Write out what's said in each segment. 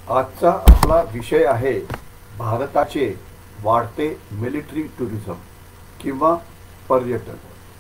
आजचा आपला विषय आहे भारताचे वाढते मिलिटरी टुरिझम किंवा पर्यटन।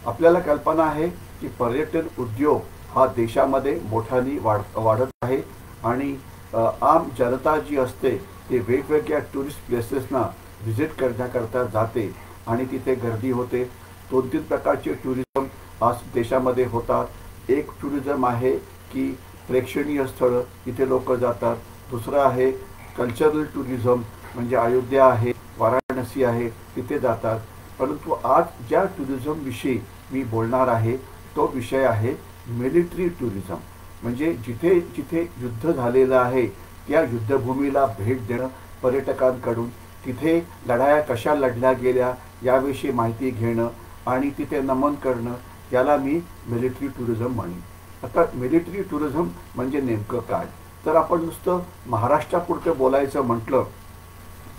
आपल्याला कल्पना आहे की पर्यटन उद्योग हा देशामध्ये मोठ्याने वाढत आहे आणि आम जनता जी असते ते वेगवेगळ्या टुरिस्ट प्लेसेसना व्हिजिट करण्याकरता जाते आणि तिथे गर्दी होते। दोन तीन प्रकारचे टुरिझम आज देशामध्ये होतात। एक टुरिझम आहे की प्रेक्षणीय स्थळ इथे लोक जातात। दुसरा आहे कल्चरल टुरिझम म्हणजे अयोध्या आहे, वाराणसी आहे, तिथे जातात। परंतु आज ज्या टुरिझम विषयी मी बोलणार आहे तो विषय आहे मिलिटरी टुरिझम। म्हणजे जिथे जिथे युद्ध झालेलं आहे त्या युद्धभूमीला भेट देणं पर्यटकांकडून, तिथे लढाया कशा लढल्या गेल्या याविषयी माहिती घेणं आणि तिथे नमन करणं, याला मी मिलिटरी टुरिझम म्हणेन। आता मिलिटरी टुरिझम म्हणजे नेमकं काय? तर आपण नुसतं महाराष्ट्रापुरतं बोलायचं म्हटलं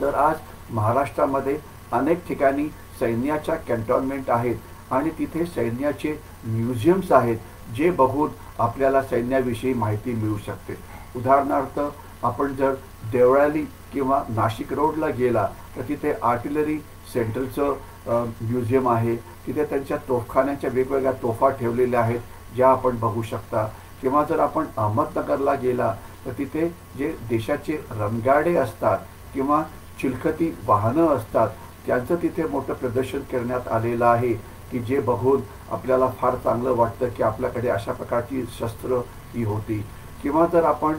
तर आज महाराष्ट्रामध्ये अनेक ठिकाणी सैन्याच्या कॅन्टॉनमेंट आहेत आणि तिथे सैन्याचे म्युझियम्स आहेत जे बघून आपल्याला सैन्याविषयी माहिती मिळू शकते। उदाहरणार्थ आपण जर देवळाली किंवा नाशिक रोडला गेला तर तिथे आर्टिलरी सेंटरचं म्युझियम आहे। तिथे त्यांच्या तोफखान्याच्या वेगवेगळ्या तोफा ठेवलेल्या आहेत ज्या आपण बघू शकता। किंवा जर आपण अहमदनगरला गेला तर तिथे जे देशाचे रणगाडे असतात किंवा चिलखती वाहनं असतात त्यांचं तिथे मोठं प्रदर्शन करण्यात आलेलं आहे की जे बघून आपल्याला फार चांगलं वाटतं की आपल्याकडे अशा प्रकारची शस्त्र ही होती। किंवा जर आपण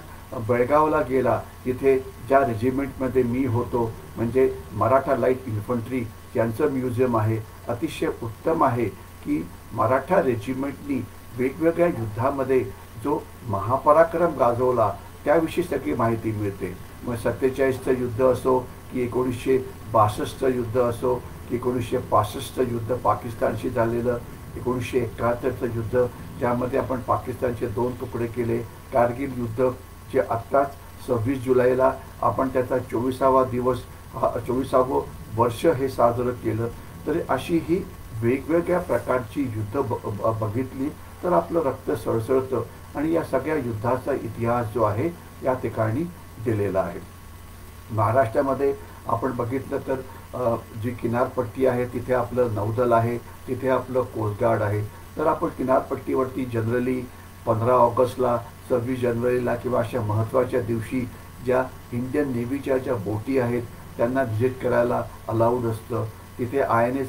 बेळगावला गेला तिथे ज्या रेजिमेंटमध्ये मी होतो म्हणजे मराठा लाईट इन्फंट्री यांचं म्युझियम आहे। अतिशय उत्तम आहे की मराठा रेजिमेंटनी वेगवेगळ्या युद्धामध्ये जो महापराक्रम गाजवला त्याविषयी सगळी माहिती मिळते। मग 47चं युद्ध असो की 1962चं युद्ध असो की 1965चं युद्ध पाकिस्तानशी झालेलं, 1971चं युद्ध ज्यामध्ये आपण पाकिस्तानचे 2 तुकडे केले, कारगिल युद्ध जे आत्ताच 26 जुलैला आपण त्याचा 24वं वर्ष हे साजरं केलं। तर अशी ही वेगवेगळ्या प्रकारची युद्ध बघितली तर आपलं रक्त सळसळतं आणि या सगळ्या युद्धाचा इतिहास जो आहे या ठिकाणी दिलेला आहे। महाराष्ट्रामध्ये आपण बघितलं तर जी किनारपट्टी आहे तिथे आपलं नौदल आहे, तिथे आपलं कोस्ट गार्ड आहे। तर आपण किनारपट्टीवरती जनरली 15 ऑगस्टला, 26 जानेवारीला किंवा अशा महत्त्वाच्या दिवशी ज्या इंडियन नेव्हीच्या ज्या बोटी आहेत त्यांना व्हिजिट करायला अलाउड असतं। तिथे INS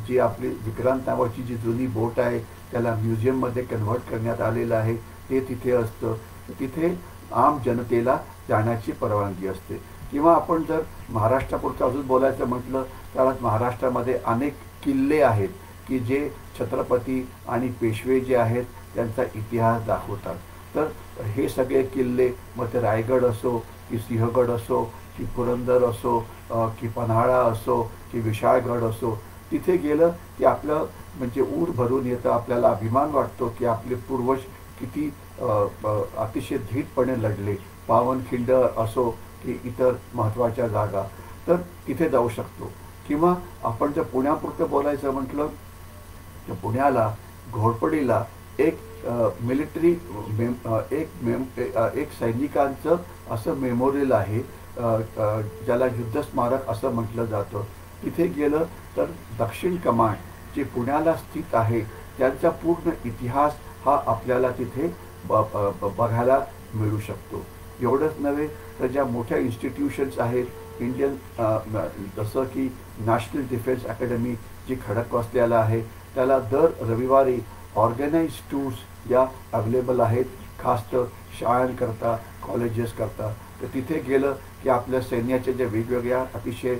जी आपली विक्रांत नावाची जी जुनी बोट आहे त्याला म्युझियममध्ये कन्व्हर्ट करण्यात आलेलं आहे, ते तिथे असतं। तिथे आम जनतेला जाण्याची परवानगी असते। किंवा आपण जर महाराष्ट्रापुरतं अजून बोलायचं म्हटलं तर महाराष्ट्रामध्ये अनेक किल्ले आहेत की जे छत्रपती आणि पेशवे जे आहेत त्यांचा इतिहास दाखवतात। तर हे सगळे किल्ले, मग ते रायगड असो की सिंहगड असो की पुरंदर असो की पन्हाळा असो की विशाळगड असो, तिथे गेलं की आपलं म्हणजे ऊर भरून येतं, आपल्याला अभिमान वाटतो की आपले पूर्वज किती अतिशय धीटपणे लढले। पावनखिंड असो की इतर महत्त्वाच्या जागा, तर तिथे जाऊ शकतो। किंवा आपण जर पुण्यापुरतं बोलायचं म्हटलं तर पुण्याला घोरपडीला एक मिलिटरी एक सैनिकांचं असं मेमोरियल आहे ज्याला युद्ध स्मारक असं म्हटलं जातं। तिथे गेलं तर दक्षिण कमांड जे पुण्याला स्थित आहे त्यांचा पूर्ण इतिहास हा आपल्याला तिथे बघायला मिळू शकतो। एवढंच नव्हे तर ज्या मोठ्या इन्स्टिट्यूशन्स आहेत इंडियन, जसं की नॅशनल डिफेन्स अकॅडमी जी खडकवासल्याला आहे, त्याला दर रविवारी ऑर्गनाइज टूर्स या अवेलेबल आहेत, खास तर शाळांकरता, कॉलेजेस करता। तर तिथे गेलं की आपल्या सैन्याच्या ज्या वेगवेगळ्या अतिशय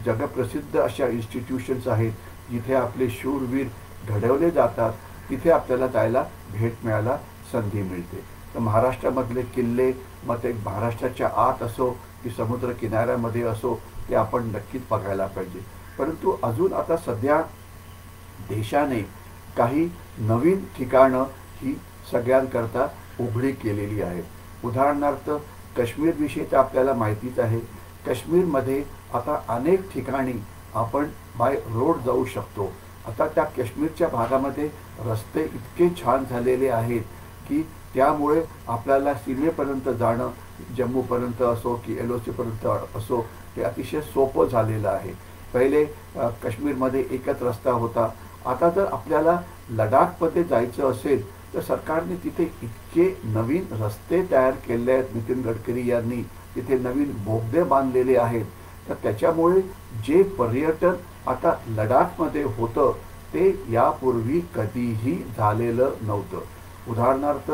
जगप्रसिद्ध अशा इन्स्टिट्यूशन्स आहेत जिथे आपले शूरवीर घडवले जातात, तिथे आपल्याला जायला भेट मिळायला संधी मिळते। तर महाराष्ट्रामधले किल्ले, मग ते महाराष्ट्राच्या आत असो की समुद्र किनाऱ्यामध्ये असो, ते आपण नक्कीच बघायला पाहिजे। परंतु अजून आता सध्या देशाने काही नवीन ठिकाणं ही सगळ्यांकरता उघडी केलेली आहेत। उदाहरणार्थ काश्मीरविषयी तर आपल्याला माहितीच आहे। काश्मीरमध्ये आता अनेक ठिकाणी आपण बाय रोड जाऊ शकतो। आता त्या काश्मीरच्या भागामध्ये रस्ते इतके छान झालेले आहेत की त्यामुळे आपल्याला सीमेपर्यंत जाणं, जम्मूपर्यंत असो की LOC पर्यंत असो, ते अतिशय सोपं झालेलं आहे. पहिले काश्मीरमध्ये एकच रस्ता होता. आता जर आपल्याला लडाखमध्ये जायचं असेल तर सरकारने तिथे इतके नवीन रस्ते तयार केले आहेत. नितीन गडकरी यांनी तिथे नवीन बोगदे बांधलेले आहेत. तर त्याच्यामुळे जे पर्यटन आता लडाखमध्ये होतं ते यापूर्वी कधीही झालेलं नव्हतं. उदाहरणार्थ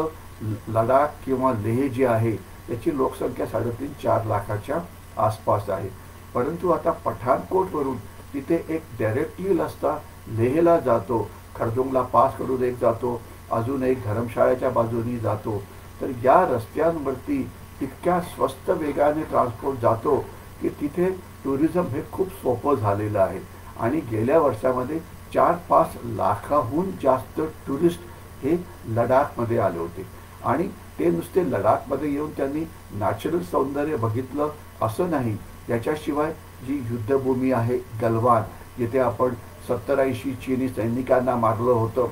लडाख किंवा लेह जे आहे त्याची लोकसंख्या 3.5-4 लाखाच्या आसपास आहे. परंतु आता पठाणकोटवरून तिथे एक डायरेक्टली रस्ता लेहला जातो, खरदुंगला पास करून एक जातो, अजून एक धर्मशाळेच्या बाजूनी जातो. तर या रस्त्यांवरती इतक्या स्वस्त वेगाने ट्रान्सपोर्ट जातो की तिथे टुरिझम हे खूप सोपं झालेलं आहे. आणि गेल्या वर्षामध्ये 4-5 लाखाहून जास्त टुरिस्ट हे लडाखमध्ये आले होते. आणि ते नुसते लडाखमध्ये येऊन त्यांनी नॅचरल सौंदर्य बघितलं असं नाही, याच्याशिवाय जी युद्धभूमी आहे गलवान, जिथे आपण 70-80 चीनी सैनिकांना मारलं होतं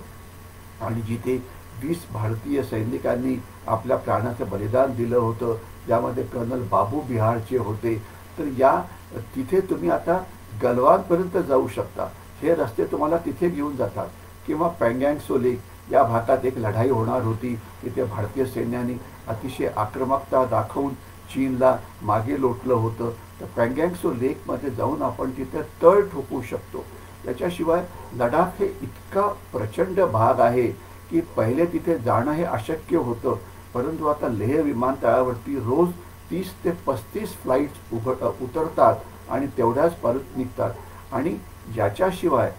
आणि जिथे 20 भारतीय सैनिकांनी आपल्या प्राणाचं बलिदान दिलं होतं, ज्यामध्ये कर्नल बाबू बिहारचे होते. तर या तिथे तुम्ही आता गलवानपर्यंत जाऊ शकता. हे रस्ते तुम्हाला तिथे घेऊन जातात. किंवा पँगँग त्सो लेक या भागात एक लढाई होणार होती. तिथे भारतीय सैन्याने अतिशय आक्रमकता दाखवून चीनला मागे लोटलं होतं. तर पँगँग त्सो लेकमध्ये जाऊन आपण तिथे तळ ठोकू शकतो. त्याच्याशिवाय लडाख हे इतका प्रचंड भाग आहे की पहिले तिथे जाणं हे अशक्य होतं. परंतु आता लेह विमानतळावरती रोज 30 ते 35 फ्लाईट्स उतरतात आणि तेवढ्याच परत निघतात. आणि याच्याशिवाय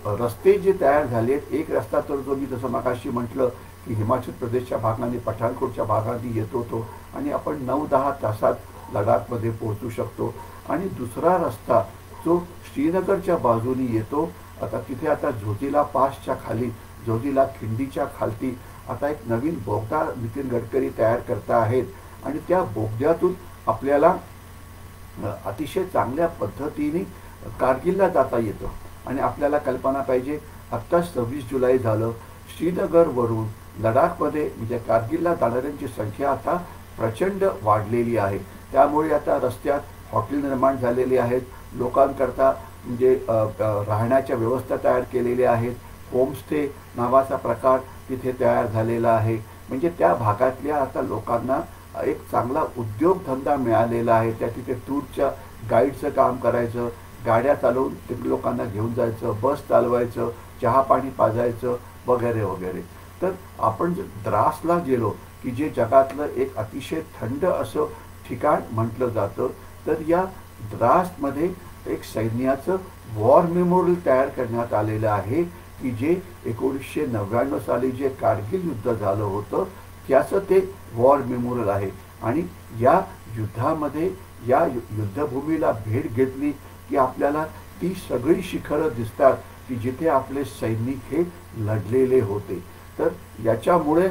रस्ते जे तयार झाले आहेत, एक रस्ता तर जो मी जसं मगाशी म्हटलं की हिमाचल प्रदेशच्या भागाने पठाणकोटच्या भागाने येतो तो, आणि आपण 9-10 तासात लडाखमध्ये पोहोचू शकतो. आणि दुसरा रस्ता जो श्रीनगरच्या बाजूनी येतो, आता तिथे आता झोजिला पासच्या खाली, झोजिला खिंडीच्या खालती आता एक नवीन बोगदा नितीन गडकरी तयार करता आहेत. आणि त्या बोगद्यातून आपल्याला अतिशय चांगल्या पद्धतीने कारगिलला जाता येतं. आणि आपल्याला कल्पना पाहिजे, आत्ता 26 जुलै झालं, श्रीनगरवरून लडाखमध्ये म्हणजे कारगिलला जाणाऱ्यांची संख्या आता प्रचंड वाढलेली आहे. त्यामुळे आता रस्त्यात हॉटेल निर्माण झालेली आहेत, लोकांकरता म्हणजे राहण्याच्या व्यवस्था तयार केलेल्या आहेत. होमस्टे नावाचा प्रकार तिथे तयार झालेला आहे. म्हणजे त्या भागातल्या आता लोकांना एक चांगला उद्योगधंदा मिळालेला आहे. त्या तिथे टूरच्या गाईडचं काम करायचं, गाड्या चालवून तिथे लोकांना घेऊन जायचं, बस चालवायचं, चहा पाणी पाजायचं वगैरे वगैरे. तर आपण जर द्रासला गेलो की जे जगातलं एक अतिशय थंड असं ठिकाण म्हटलं जातं, तर या द्रासमध्ये एक सैन्याचं वॉर मेमोरियल तयार करण्यात आलेलं आहे की जे 1999 साली जे कारगिल युद्ध झालं होतं त्याचं ते वॉर मेमोरियल आहे. आणि या युद्धामध्ये या युद्धभूमीला भेट घेतली की आपल्याला ती सगळी शिखरं दिसतात की जिथे आपले सैनिक हे लढलेले होते. तर याच्यामुळे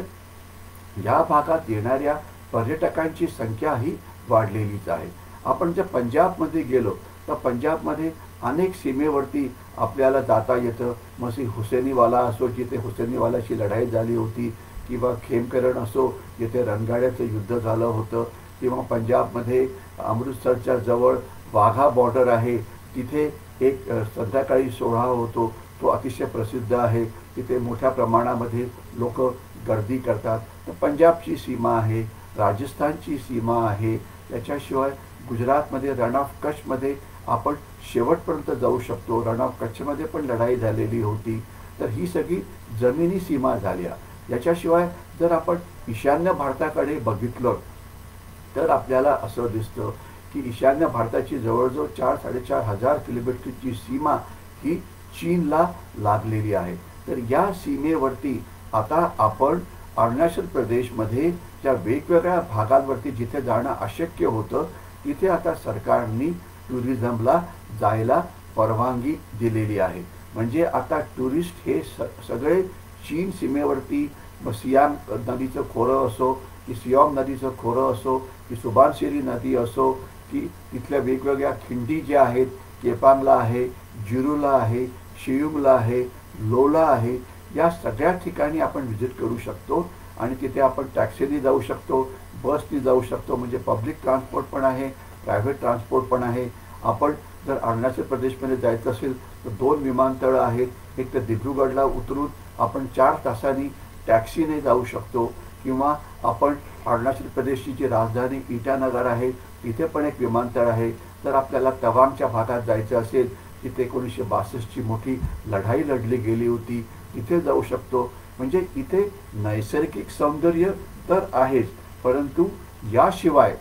या भागात येणाऱ्या पर्यटकांची संख्या ही वाढलेलीच आहे. आपण जर पंजाबमध्ये गेलो तर पंजाबमध्ये अनेक सीमेवरती आपल्याला जाता येतं. मग हुसेनीवाला असो जिथे हुसेनीवालाची लढाई झाली होती, किंवा खेमकरण असो जिथे रणगाड्याचं युद्ध झालं होतं, किंवा पंजाबमध्ये अमृतसरच्या जवळ वाघा बॉर्डर आहे, तिथे एक संध्याकाळी सोहळा होतो, तो अतिशय प्रसिद्ध आहे. तिथे मोठ्या प्रमाणामध्ये लोक गर्दी करतात. तर पंजाबची सीमा आहे, राजस्थानची सीमा आहे, त्याच्याशिवाय गुजरातमध्ये रण ऑफ कच्छमध्ये आपण शेवटपर्यंत जाऊ शकतो. रण ऑफ कच्छमध्ये पण लढाई झालेली होती. तर ही सगळी जमिनी सीमा झाल्या. याच्याशिवाय जर आपण ईशान्य भारताकडे बघितलं तर आपल्याला असं दिसतं की ईशान्य भारताची जवळजवळ 4-4.5 हजार किलोमीटरची सीमा ही चीनला लागलेली आहे. तर या सीमेवरती आता आपण अरुणाचल प्रदेशमध्ये ज्या वेगवेगळ्या भागांवरती जिथे जाणं अशक्य होतं तिथे आता सरकारने टुरिझमला जायला परवानगी दिलेली आहे. म्हणजे आता टुरिस्ट हे सगळे चीन सीमेवरती सियांग नदीचं खोरं असो की सियोम नदीचं खोरं असो की सुबानसिरी नदी असो की तिथल्या वेगवेगळ्या खिंडी ज्या आहेत, केपांगला आहे, जिरूला आहे, शियुमला आहे, लोला आहे, या सगळ्या ठिकाणी आपण व्हिजिट करू शकतो. आणि तिथे आपण टॅक्सीने जाऊ शकतो, बसने जाऊ शकतो, म्हणजे पब्लिक ट्रान्सपोर्ट पण आहे, प्रायव्हेट ट्रान्सपोर्ट पण आहे. आपण जर अरुणाचल प्रदेशमध्ये जायचं असेल तर 2 विमानतळं आहेत. एक तर दिब्रुगडला उतरून आपण 4 तासांनी टॅक्सीने जाऊ शकतो, किंवा आपण अरुणाचल प्रदेशची जी राजधानी ईटानगर आहे तिथे पण एक विमानतळ आहे. जर आपल्याला तवांगच्या भागात जायचं असेल, तिथे 1962ची मोठी लढाई लढली गेली होती, तिथे जाऊ शकतो. म्हणजे इथे नैसर्गिक सौंदर्य तर आहेच, परंतु याशिवाय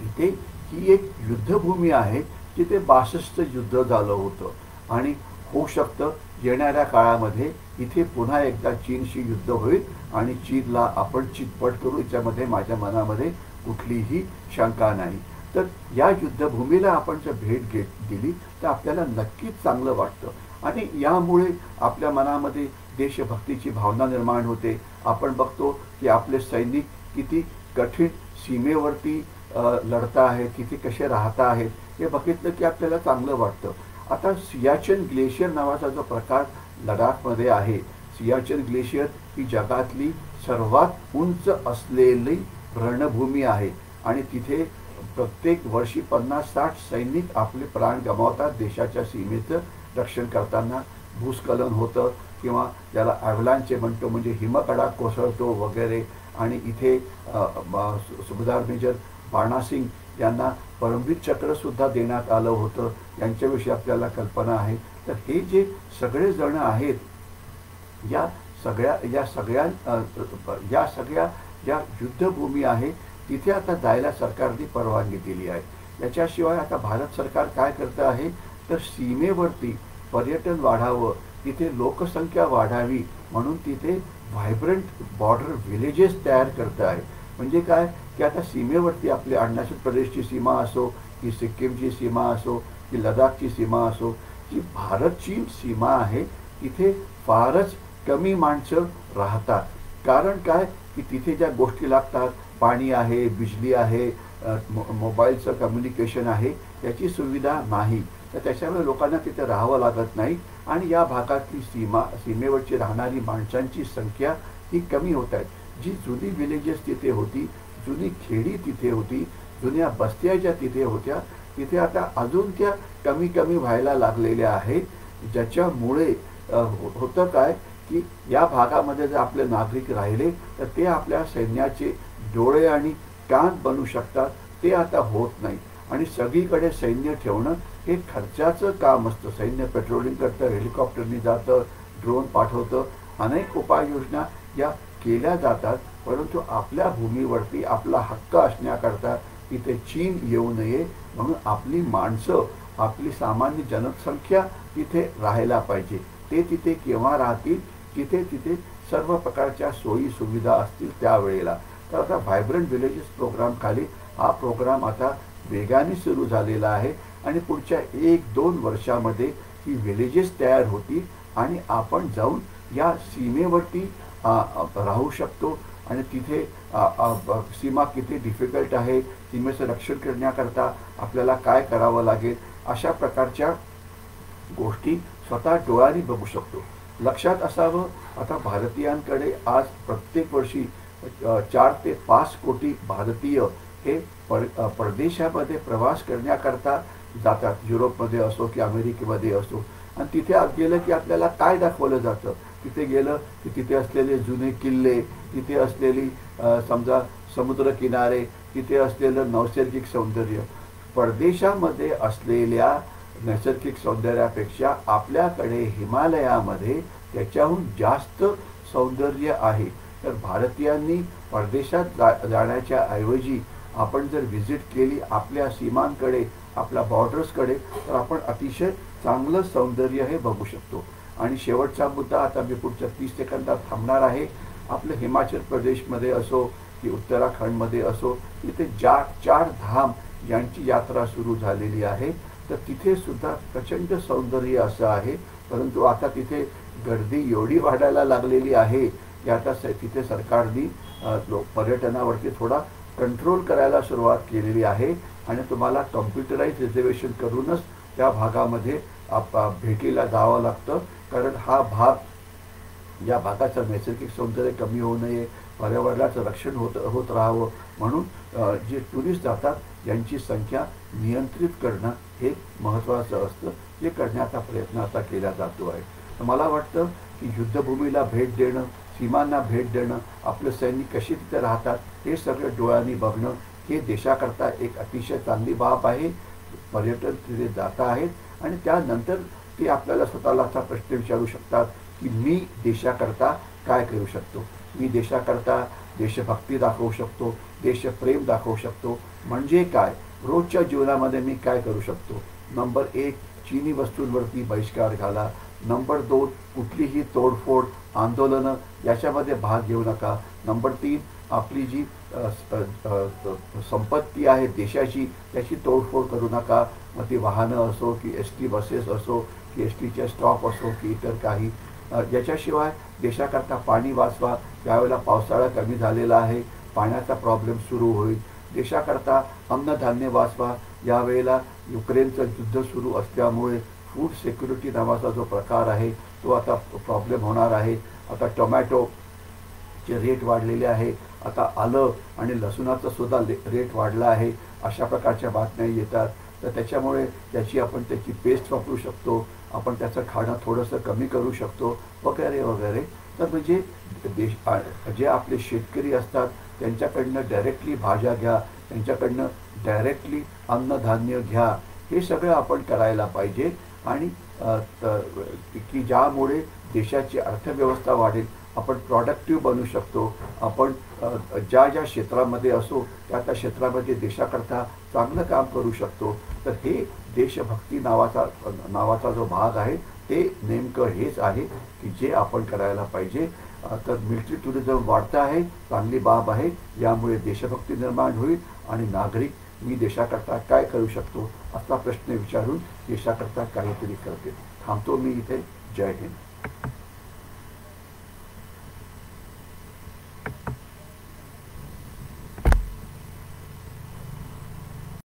इथे ही एक युद्धभूमी आहे जिथे 62चं युद्ध झालं होतं आणि होऊ शकतं येणाऱ्या काळामध्ये इथे पुन्हा एकदा चीनशी युद्ध होईल आणि चीनला आपण चितपट करू, याच्यामध्ये माझ्या मनामध्ये कुठलीही शंका नाही. तर या युद्धभूमीला आपण जर भेट दिली तर आपल्याला नक्कीच चांगलं वाटतं आणि यामुळे आपल्या मनामध्ये देशभक्तीची भावना निर्माण होते. आपण बघतो की आपले सैनिक किती कठीण सीमेवरती लढता आहेत, किती कसे राहता आहेत, हे बघितलं की आपल्याला चांगलं वाटतं. आता सियाचेन ग्लेशियर नावाचा जो प्रकार लडाखमध्ये आहे, सियाचेन ग्लेशियर ही जगातली सर्वात उंच असलेली रणभूमी आहे आणि तिथे प्रत्येक वर्षी 50-60 सैनिक आपले प्राण गमावतात देशाच्या सीमेचं रक्षण करताना. भूस्खलन होतं किंवा ज्याला ॲव्हलांचे म्हणतो, म्हणजे हिमकडा कोसळतो वगैरे. आणि इथे सुभेदार मेजर बाणासिंग यांना परमवीर चक्रसुद्धा देण्यात आलं होतं, यांच्याविषयी आपल्याला कल्पना आहे. तर हे जे सगळे जण आहेत, या सगळ्या ज्या युद्धभूमी आहे तिथे आता जायला सरकारने परवानगी दिली आहे. याच्याशिवाय आता भारत सरकार काय करतं आहे तर सीमेवरती पर्यटन वाढावं, तिथे लोकसंख्या वाढावी म्हणून तिथे व्हायब्रंट बॉर्डर विलेजेस तयार करतं आहे. म्हणजे काय की आता सीमेवरती आपली अरुणाचल प्रदेशची सीमा असो, की सिक्कीमची सीमा असो, की लडाखची सीमा असो, जी भारत चीन सीमा आहे तिथे फारच कमी माणसं राहतात. कारण काय की तिथे ज्या गोष्टी लागतात, पाणी आहे, बिजली आहे, मोबाईलचं कम्युनिकेशन आहे, याची सुविधा नाही. तर त्याच्यामुळे लोकांना तिथे राहावं लागत नाही आणि या भागातली सीमेवरची राहणारी माणसांची संख्या ही कमी होत आहे. जी जुनी विलेजेस तिथे होती, जुनी खेडी तिथे होती, जुन्या बस्त्या ज्या तिथे होत्या, तिथे आता अजून त्या कमी कमी व्हायला लागलेल्या आहेत. ज्याच्यामुळे होतं काय की या भागामध्ये जर आपले नागरिक राहिले तर ते आपल्या सैन्याचे डोळे आणि कान बनू शकतात. ते आता होत नाही आणि सगळीकडे सैन्य ठेवणं हे खर्चाचं काम असतं. सैन्य पेट्रोलिंग करतं, हेलिकॉप्टरनी जातं, ड्रोन पाठवतं, अनेक उपाययोजना या केल्या जातात. परंतु आपल्या भूमीवरती आपला हक्क असण्याकरता तिथे चीन येऊ नये म्हणून आपली माणसं, आपली सामान्य जनसंख्या तिथे राहायला पाहिजे. ते तिथे केव्हा राहतील, तिथे सर्व प्रकारच्या सोयी सुविधा असतील त्यावेळेला. तर आता व्हायब्रंट विलेजेस प्रोग्राम खाली हा प्रोग्राम आता वेगाने सुरू झालेला आहे आणि पुढच्या 1-2 वर्षामध्ये ही विलेजेस तयार होतील आणि आपण जाऊन या सीमेवरती राहू शकतो. आणि तिथे सीमा किती डिफिकल्ट आहे, सीमेचं रक्षण करण्याकरता आपल्याला काय करावं लागेल, अशा प्रकारच्या गोष्टी स्वतः डोळ्यांनी बघू शकतो. लक्षात असावं, आता भारतीयांकडे आज प्रत्येक वर्षी 4 ते 5 कोटी भारतीय हे परदेशामध्ये प्रवास करण्याकरता जातात. युरोपमध्ये असो की अमेरिकेमध्ये असो. आणि तिथे गेलं की आपल्याला काय दाखवलं जातं, तिथे गेलं की तिथे असलेले जुने किल्ले, तिथे असलेली समजा समुद्रकिनारे, तिथे असलेलं नैसर्गिक सौंदर्य. परदेशामध्ये असलेल्या नैसर्गिक सौंदर्यापेक्षा आपल्याकडे हिमालयामध्ये त्याच्याहून जास्त सौंदर्य आहे. तर भारतीयांनी परदेशात जाण्याच्या ऐवजी आपण जर व्हिजिट केली आपल्या सीमांकडे, आपल्या बॉर्डर्सकडे, तर आपण अतिशय चांगलं सौंदर्य हे बघू शकतो. आणि शेवटचा मुद्दा आता मी पुढच्या 30 सेकंदात थांबणार आहे. आपलं हिमाचल प्रदेशमध्ये असो की उत्तराखंडमध्ये असो, तिथे 4 धाम यांची यात्रा सुरू झालेली आहे. तर तिथे सुद्धा प्रचंड सौंदर्य असं आहे. परंतु आता तिथे गर्दी एवढी वाढायला लागलेली आहे की आता तिथे सरकारने पर्यटनावरती थोडा कंट्रोल करायला सुरुवात केलेली आहे आणि तुम्हाला कॉम्प्युटराइज रिझर्वेशन करूनच त्या भागामध्ये भेटीला जावं लागतं. कारण हा भाग, या भागाचं नैसर्गिक सौंदर्य कमी होऊ नये, पर्यावरणाचं रक्षण होत राहावं म्हणून जे टुरिस्ट जातात यांची संख्या नियंत्रित करणं हे महत्त्वाचं असतं, जे करण्याचा प्रयत्न आता केला जातो आहे. तर मला वाटतं की युद्धभूमीला भेट देणं, सीमांना भेट देणं, आपले सैनिक कसे तिथे राहतात हे सगळं डोळ्यांनी बघणं हे देशाकरता एक अतिशय चांगली बाब आहे. पर्यटन तिथे जाता आहेत आणि त्यानंतर ते आपल्याला स्वतःला असा प्रश्न विचारू शकतात की मी देशाकरता काय करू शकतो. मी देशाकरता देशभक्ती दाखवू शकतो, देशप्रेम दाखवू शकतो. म्हणजे काय, रोजच्या जीवनामध्ये मी काय करू शकतो. नंबर 1, चीनी वस्तूंवरती बहिष्कार घाला. नंबर 2, कुठलीही तोडफोड आंदोलनं याच्यामध्ये भाग घेऊ नका. नंबर 3, आपली जी संपत्ती आहे देशाची त्याची तोडफोड करू नका. मग ती वाहनं असो की ST बसेस असो की STचे स्टॉप असो की इतर काही. याच्याशिवाय देशाकरता पाणी वाचवा. यावेळेला पावसाळा कमी झालेला आहे, पाण्याचा प्रॉब्लेम सुरू होईल. देशाकरता अन्नधान्य वाचवा. यावेळेला युक्रेनचं युद्ध सुरू असल्यामुळे फूड सिक्युरिटी नावाचा जो प्रकार आहे तो आता प्रॉब्लेम होणार आहे. आता टोमॅटोचे रेट वाढलेले आहे, आता आलं आणि लसूणाचा सुद्धा रेट वाढला आहे. अशा प्रकारच्या बातम्या येतात. तर त्याच्यामुळे त्याची पेस्ट वापरू शकतो आपण, त्याचं खाणं थोडंसं कमी करू शकतो वगैरे वगैरे. तर म्हणजे जे आपले शेतकरी असतात त्यांच्याकडनं डायरेक्टली भाज्या घ्या, त्यांच्याकडनं डायरेक्टली अन्नधान्य घ्या. हे सगळं आपण करायला पाहिजे आणि की ज्यामुळे देशाची अर्थव्यवस्था वाढेल, आपण प्रॉडक्टिव्ह बनू शकतो. आपण ज्या क्षेत्रामध्ये असो त्या क्षेत्रामध्ये देशाकरता चांगलं काम करू शकतो. तर हे देशभक्ती नावाचा जो भाग आहे ते नेमकं हेच आहे की जे आपण करायला पाहिजे. तर मिलिटरी टुरिझम वाढतं आहे, चांगली बाब आहे. यामुळे देशभक्ती निर्माण होईल आणि नागरिक मी देशाकरता काय करू शकतो असा प्रश्न विचारून देशाकरता काहीतरी करतील. थांबतो मी इथे. जय हिंद.